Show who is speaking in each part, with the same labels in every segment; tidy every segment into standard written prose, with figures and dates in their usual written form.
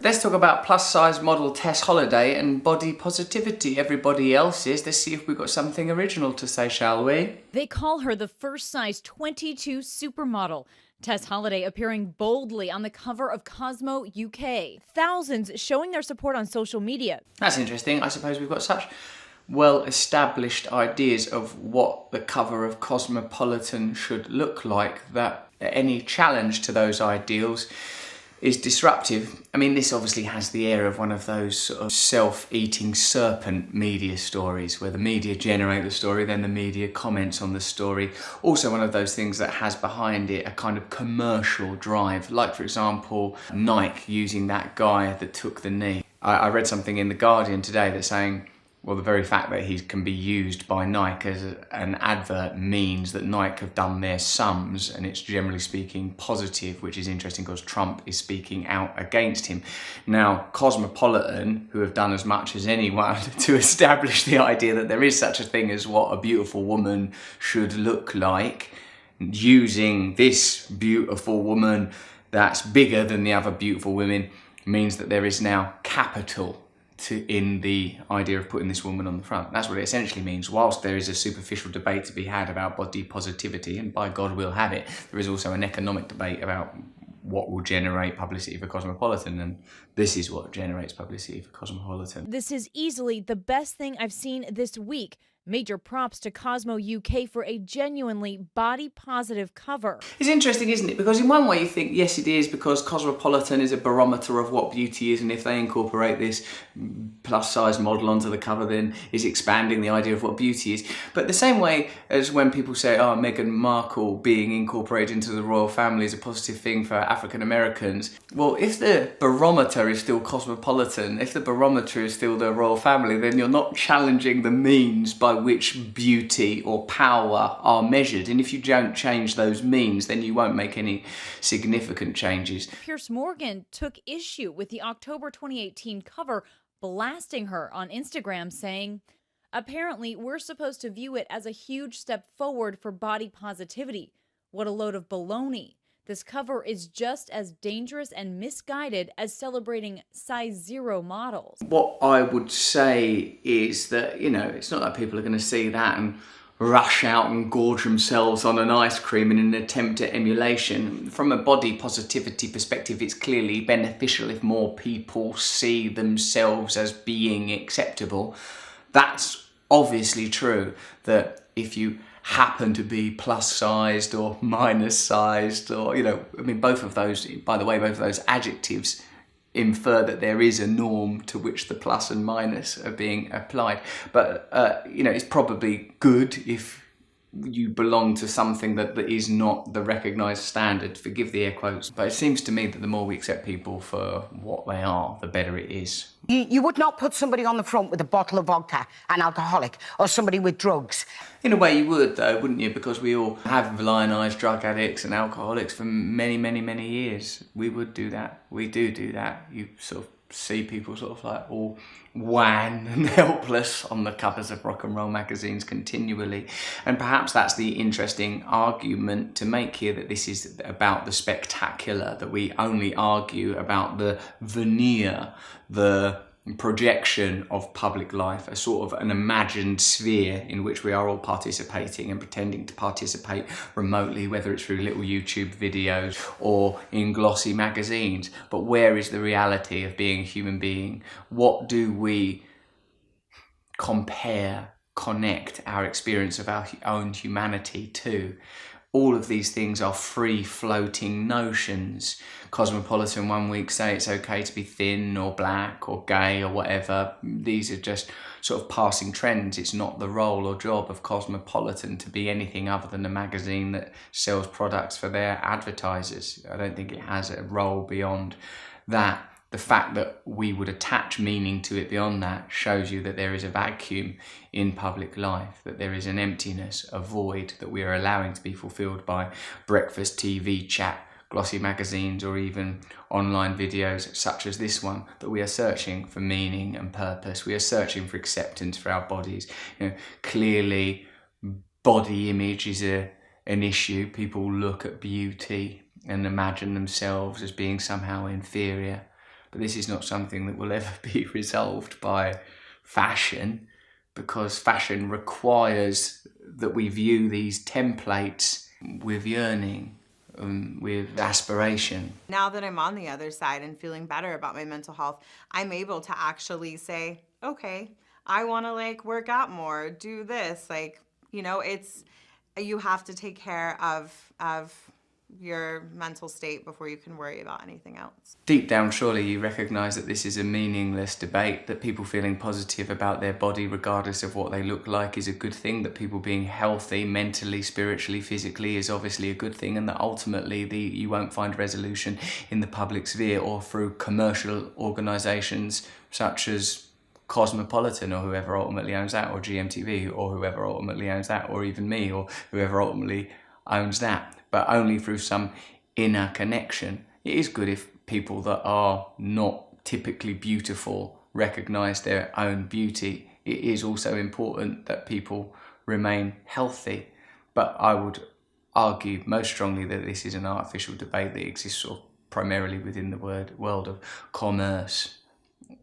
Speaker 1: Let's talk about plus-size model Tess Holliday and body positivity. Everybody else is. Let's see if we've got something original to say, shall we?
Speaker 2: They call her the first size 22 supermodel. Tess Holliday appearing boldly on the cover of Cosmo UK. Thousands showing their support on social media.
Speaker 1: That's interesting. I suppose we've got such well-established ideas of what the cover of Cosmopolitan should look like that any challenge to those ideals is disruptive. I mean, this obviously has the air of one of those sort of self-eating serpent media stories where the media generate the story, then the media comments on the story. Also one of those things that has behind it a kind of commercial drive, like for example, Nike using that guy that took the knee. I read something in The Guardian today that's saying, well, the very fact that he can be used by Nike as an advert means that Nike have done their sums, and it's generally speaking positive, which is interesting because Trump is speaking out against him. Now, Cosmopolitan, who have done as much as anyone to establish the idea that there is such a thing as what a beautiful woman should look like, using this beautiful woman that's bigger than the other beautiful women, means that there is now capital in the idea of putting this woman on the front. That's what it essentially means. Whilst there is a superficial debate to be had about body positivity, and by God we'll have it, there is also an economic debate about what will generate publicity for Cosmopolitan, and this is what generates publicity for Cosmopolitan.
Speaker 2: This is easily the best thing I've seen this week. Major props to Cosmo UK for a genuinely body-positive cover.
Speaker 1: It's interesting, isn't it? Because in one way you think, yes, it is, because Cosmopolitan is a barometer of what beauty is, and if they incorporate this plus-size model onto the cover, then is expanding the idea of what beauty is. But the same way as when people say, oh, Meghan Markle being incorporated into the royal family is a positive thing for African Americans. Well, if the barometer is still Cosmopolitan, if the barometer is still the royal family, then you're not challenging the means by which beauty or power are measured. And if you don't change those means, then you won't make any significant changes.
Speaker 2: Piers Morgan took issue with the October 2018 cover, blasting her on Instagram, saying, apparently we're supposed to view it as a huge step forward for body positivity. What a load of baloney. This cover is just as dangerous and misguided as celebrating size 0 models.
Speaker 1: What I would say is that, you know, it's not that people are going to see that and rush out and gorge themselves on an ice cream in an attempt at emulation. From a body positivity perspective, it's clearly beneficial if more people see themselves as being acceptable. That's obviously true, that if you happen to be plus sized or minus sized, or, you know, I mean, both of those, by the way, both of those adjectives infer that there is a norm to which the plus and minus are being applied. But, you know, it's probably good if you belong to something that is not the recognised standard, forgive the air quotes. But it seems to me that the more we accept people for what they are, the better it is.
Speaker 3: You would not put somebody on the front with a bottle of vodka, an alcoholic, or somebody with drugs.
Speaker 1: In a way you would, though, wouldn't you? Because we all have lionised drug addicts and alcoholics for many, many, many years. We would do that. We do that. You sort of see people sort of like all wan and helpless on the covers of rock and roll magazines continually. And perhaps that's the interesting argument to make here, that this is about the spectacular, that we only argue about the veneer, the projection of public life, a sort of an imagined sphere in which we are all participating and pretending to participate remotely, whether it's through little YouTube videos or in glossy magazines. But where is the reality of being a human being? What do we compare, connect our experience of our own humanity to? All of these things are free-floating notions. Cosmopolitan one week say it's okay to be thin or black or gay or whatever. These are just sort of passing trends. It's not the role or job of Cosmopolitan to be anything other than a magazine that sells products for their advertisers. I don't think it has a role beyond that. The fact that we would attach meaning to it beyond that shows you that there is a vacuum in public life, that there is an emptiness, a void that we are allowing to be fulfilled by breakfast TV chat, glossy magazines, or even online videos such as this one, that we are searching for meaning and purpose. We are searching for acceptance for our bodies. You know, clearly body image is an issue. People look at beauty and imagine themselves as being somehow inferior. But this is not something that will ever be resolved by fashion, because fashion requires that we view these templates with yearning and with aspiration.
Speaker 4: Now that I'm on the other side and feeling better about my mental health, I'm able to actually say, okay, I want to like work out more, do this. Like, you know, you have to take care of your mental state before you can worry about anything else.
Speaker 1: Deep down, surely you recognise that this is a meaningless debate, that people feeling positive about their body regardless of what they look like is a good thing, that people being healthy mentally, spiritually, physically is obviously a good thing, and that ultimately you won't find resolution in the public sphere or through commercial organisations such as Cosmopolitan or whoever ultimately owns that, or GMTV or whoever ultimately owns that, or even me or whoever ultimately owns that, but only through some inner connection. It is good if people that are not typically beautiful recognise their own beauty. It is also important that people remain healthy, but I would argue most strongly that this is an artificial debate that exists sort of primarily within the world of commerce,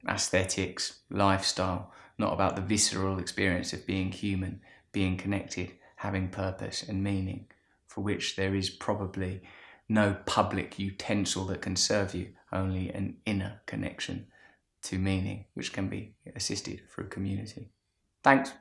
Speaker 1: aesthetics, lifestyle, not about the visceral experience of being human, being connected, having purpose and meaning, for which there is probably no public utensil that can serve you, only an inner connection to meaning, which can be assisted through community. Thanks.